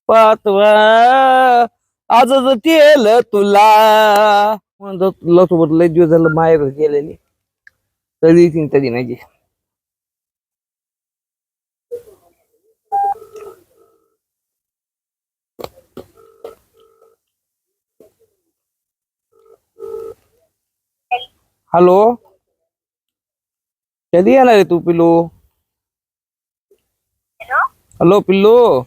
पातवा आज तेल तुला म्हणतो तुला सोबत लय दिवस झालं माहेर गेलेली तरी तीन तरी नाही. हॅलो कधी येणार आहे तू पिल्लू? हॅलो पिल्लू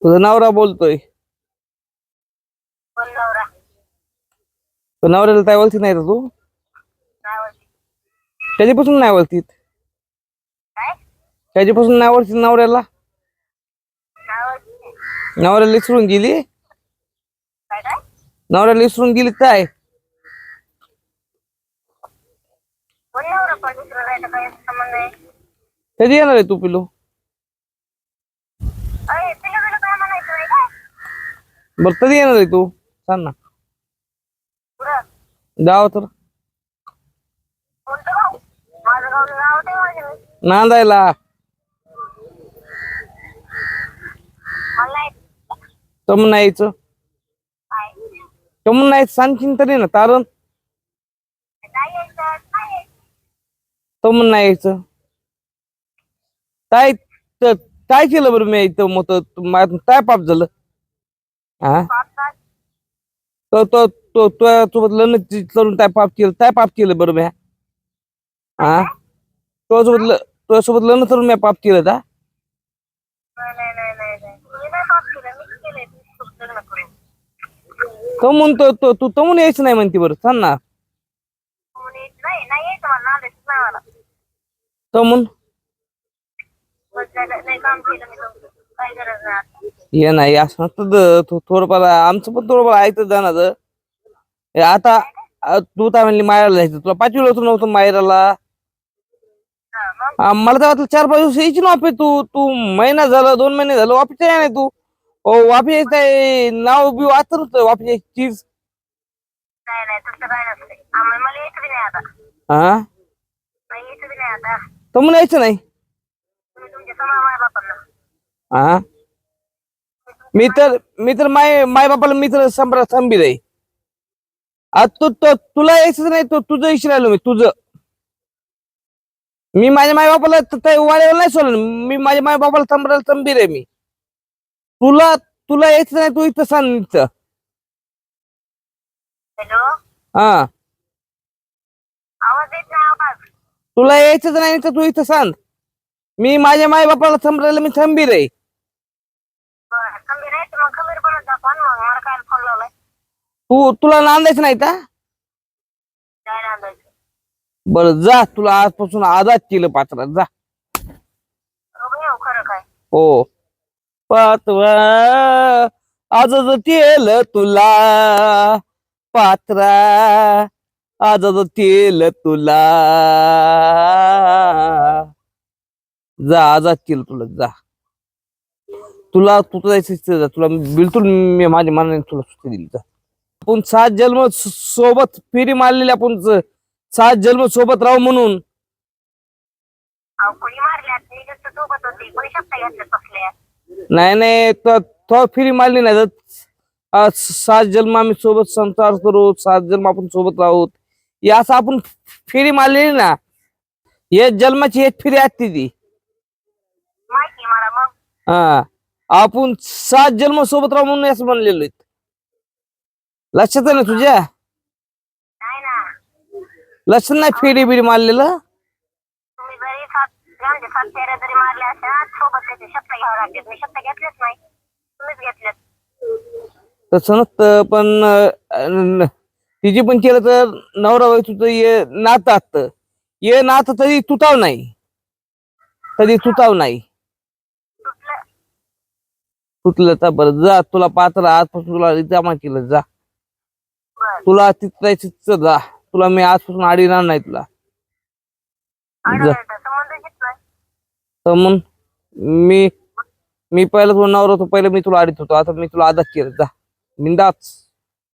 तुझा नवरा बोलतोय. तो नवऱ्याला काय ओळखीत नाही का तू? कधीपासून नाही ओळखीत? कधीपासून नाही ओळखीत नवऱ्याला? नवऱ्याला विसरून गेली? नवऱ्याला विसरून गेली काय? कधी येणार आहे तू पिल्लू? बर कधी येणार आहे तू सांग ना. गाव तर नांदायला कमून नाही यायचं? कमून नाही सांगशील तरी ना कारण कमून नाही यायचं. काय काय केलं बरं मी इथं मत काय पाप झालं? हा तो तो तो तुझ्यासोबत लग्न करून काय पाप केलं? काय पाप केलं बरं मी? हा तुझ्यासोबत लग्न करून मी पाप केलं का? कमून तो तू कमून यायचं नाही म्हणते बरं सांग ना. कमून ये नाही असं थोडंफार आमचं पण थोडंफार ऐकत जाणार. आता तू काय म्हणली माहेराला जायचं तुला पाचवीला होतं नव्हतं माहेराला? मला तर वाटलं 4-5 दिवस यायची ना वापस. तू तू महिना झाला 2 महिने झालं वापस आहे नाही तू. वापस यायचंय नाव बी वाचत वापस यायची चीज. हा कमून यायचं नाही? हा मी तर माय बापाला मी तर संबीर आहे. आज तुला यायचं नाही तुझं इशू राहिलो मी तुझं. मी माझ्या माय बापाला वाड्यावर नाही सोडलं. मी माझ्या माय बापाला संबीर आहे मी. तुला तुला यायचं नाही तू इथं सांग इथं. हा तुला यायचंच नाही तर तू इथं सांग. मी माझ्या माय बापाला संभरायला मी खंबीर आहे. तुला नांदायचं नाही का? बरं जा तुला आजपासून आजाद केलं पात्रात जा. हो पातवा आज तेल तुला पात्रा आज तेल तुला जा आजाद केलं तुला जा. तुला तू जायचं जा तुला बिलकुल मी माझ्या मनाने तुला सुट्टी दिली जा. आपण 7 जन्म सोबत फेरी मारलेली आपण 7 जन्म सोबत राहू म्हणून. नाही नाही तो फेरी मारली नाही. 7 जन्म आम्ही सोबत संसार करू 7 जन्म आपण सोबत राहू असं आपण फेरी मारलेली ना. एक जन्माची एक फेरी असते ती. हा आपण 7 जन्म सोबत राहू म्हणून असं म्हणलेलो. लक्षात आहे ना तुझ्या? लक्षात नाही फेरी बिरी मारलेलं. तसं नसतं पण तिची पण केलं तर नवरा बाई तुझं ये नातं असतं. ये नातं तरी तुटाव नाही. कधी तुटाव नाही. तुटलं तर बरं जा तुला पात्र आजपासून तुला रिकामा केलं जा. तुला तिथं जायचं जा. तुला मी आजपासून आडीणार नाही तुला. तर मग मी पहिला तुला नवरा होतो पहिले मी तुला आडीत होतो आता मी तुला आदात केलं जा बिंदास.